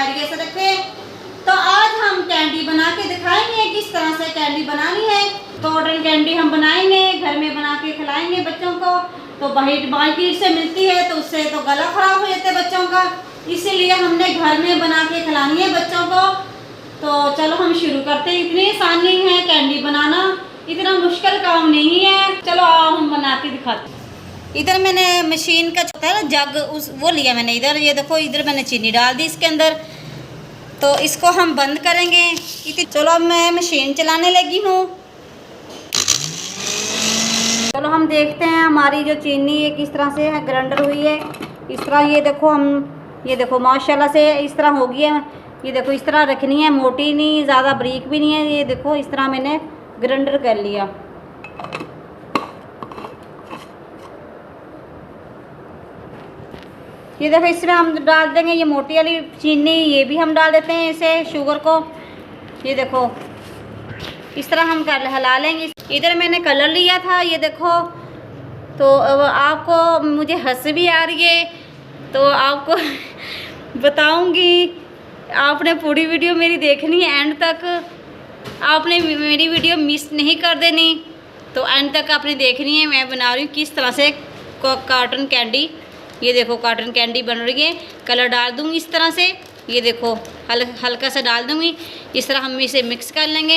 खैरियत से रखें। तो आज हम कैंडी बना के दिखाएंगे किस तरह से कैंडी बनानी है। कॉटन कैंडी हम बनाएंगे, घर में बना के खिलाएंगे बच्चों को। तो मार्केट से मिलती है तो उससे तो गला खराब हो जाता है बच्चों का, इसीलिए हमने घर में बना के खिलानी है बच्चों को। तो चलो हम शुरू करते हैं। इतनी आसानी है कैंडी बनाना, इतना मुश्किल काम नहीं है। चलो आओ हम बना के दिखाते हैं। इधर मैंने मशीन का छोटा है जग वो लिया मैंने। इधर ये देखो, इधर मैंने चीनी डाल दी इसके अंदर। तो इसको हम बंद करेंगे। चलो अब मैं मशीन चलाने लगी हूँ। चलो हम देखते हैं हमारी जो चीनी है किस तरह से ग्राइंडर हुई है। इस तरह ये देखो माशाल्लाह से इस तरह हो गई है। ये देखो इस तरह रखनी है, मोटी नहीं, ज़्यादा बारीक भी नहीं है। ये देखो इस तरह मैंने ग्राइंडर कर लिया। ये देखो इसमें हम डाल देंगे ये मोटी वाली चीनी, ये भी हम डाल देते हैं इसे, शुगर को। ये देखो इस तरह हम हिला लेंगे। इधर मैंने कलर लिया था, ये देखो। तो अब आपको मुझे हंसी भी आ रही है तो आपको बताऊंगी, आपने पूरी वीडियो मेरी देखनी है एंड तक। आपने मेरी वीडियो मिस नहीं कर देनी, तो एंड तक आपने देखनी है। मैं बना रही हूँ किस तरह से कॉटन कैंडी। ये देखो कॉटन कैंडी बन रही है। कलर डाल दूँगी इस तरह से, ये देखो हल्का सा डाल दूँगी। इस तरह हम इसे मिक्स कर लेंगे।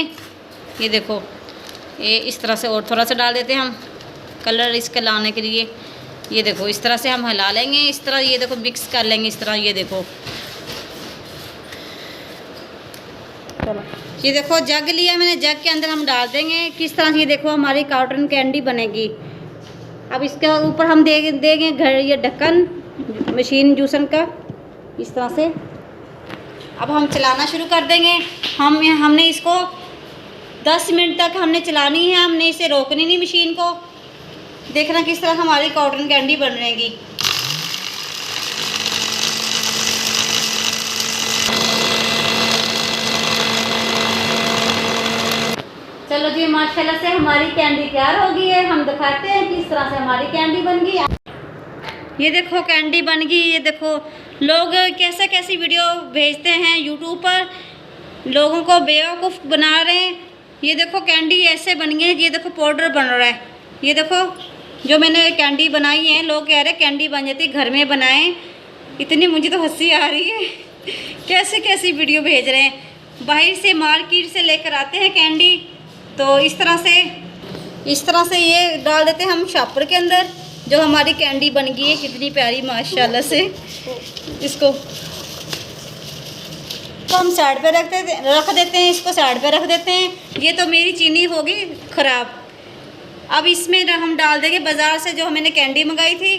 ये देखो ये इस तरह से, और थोड़ा सा डाल देते हैं हम कलर इसके लाने के लिए। ये देखो इस तरह से हम हिला लेंगे इस तरह। ये देखो मिक्स कर लेंगे इस तरह। ये देखो, चलो ये देखो जग लिया मैंने, जग के अंदर हम डाल देंगे किस तरह से। ये देखो हमारी कॉटन कैंडी बनेगी। अब इसके ऊपर हम देंगे घर ये ढक्कन मशीन जूसन का इस तरह से। अब हम चलाना शुरू कर देंगे। हमने इसको 10 मिनट तक हमने चलानी है, हमने इसे रोकनी नहीं मशीन को। देखना किस तरह हमारी कॉटन कैंडी बन रहेगी। चलो जी माशाल्लाह से हमारी कैंडी तैयार हो गई है। हम दिखाते हैं किस तरह से हमारी कैंडी बन गई। ये देखो कैंडी बन गई। ये देखो लोग कैसे कैसी वीडियो भेजते हैं यूट्यूब पर, लोगों को बेवकूफ़ बना रहे हैं। ये देखो कैंडी ऐसे बन गई है। ये देखो पाउडर बन रहा है। ये देखो जो मैंने कैंडी बनाई है, लोग कह रहे हैं कैंडी बन जाती है, घर में बनाएं। इतनी मुझे तो हंसी आ रही है कैसे कैसी वीडियो भेज रहे हैं। बाहर से मार्केट से लेकर आते हैं कैंडी, तो इस तरह से ये डाल देते हैं हम शॉपर के अंदर। जो हमारी कैंडी बन गई है कितनी प्यारी माशाल्लाह से। इसको तो हम साइड पे रख देते हैं, इसको साइड पे रख देते हैं। ये तो मेरी चीनी होगी ख़राब। अब इसमें हम डाल देंगे बाज़ार से जो मैंने कैंडी मंगाई थी,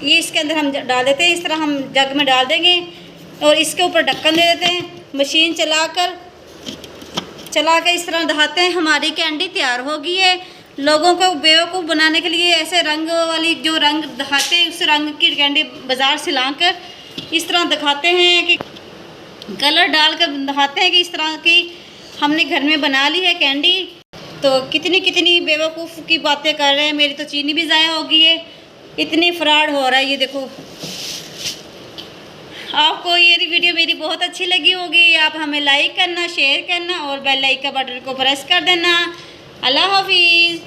ये इसके अंदर हम डाल देते हैं। इस तरह हम जग में डाल देंगे और इसके ऊपर ढक्कन दे देते हैं। मशीन चला कर इस तरह दहाते हैं। हमारी कैंडी तैयार हो गई है। लोगों को बेवकूफ़ बनाने के लिए ऐसे रंग वाली जो रंग दिखाते हैं, उस रंग की कैंडी बाज़ार से लाकर इस तरह दिखाते हैं कि कलर डालकर दिखाते हैं कि इस तरह की हमने घर में बना ली है कैंडी। तो कितनी बेवकूफ़ की बातें कर रहे हैं। मेरी तो चीनी भी ज़ाया हो गई है, इतनी फ्रॉड हो रहा है। ये देखो, आपको ये वीडियो मेरी बहुत अच्छी लगी होगी। आप हमें लाइक करना, शेयर करना और बेल आइकन बटन को प्रेस कर देना। अल्लाह हाफिज़।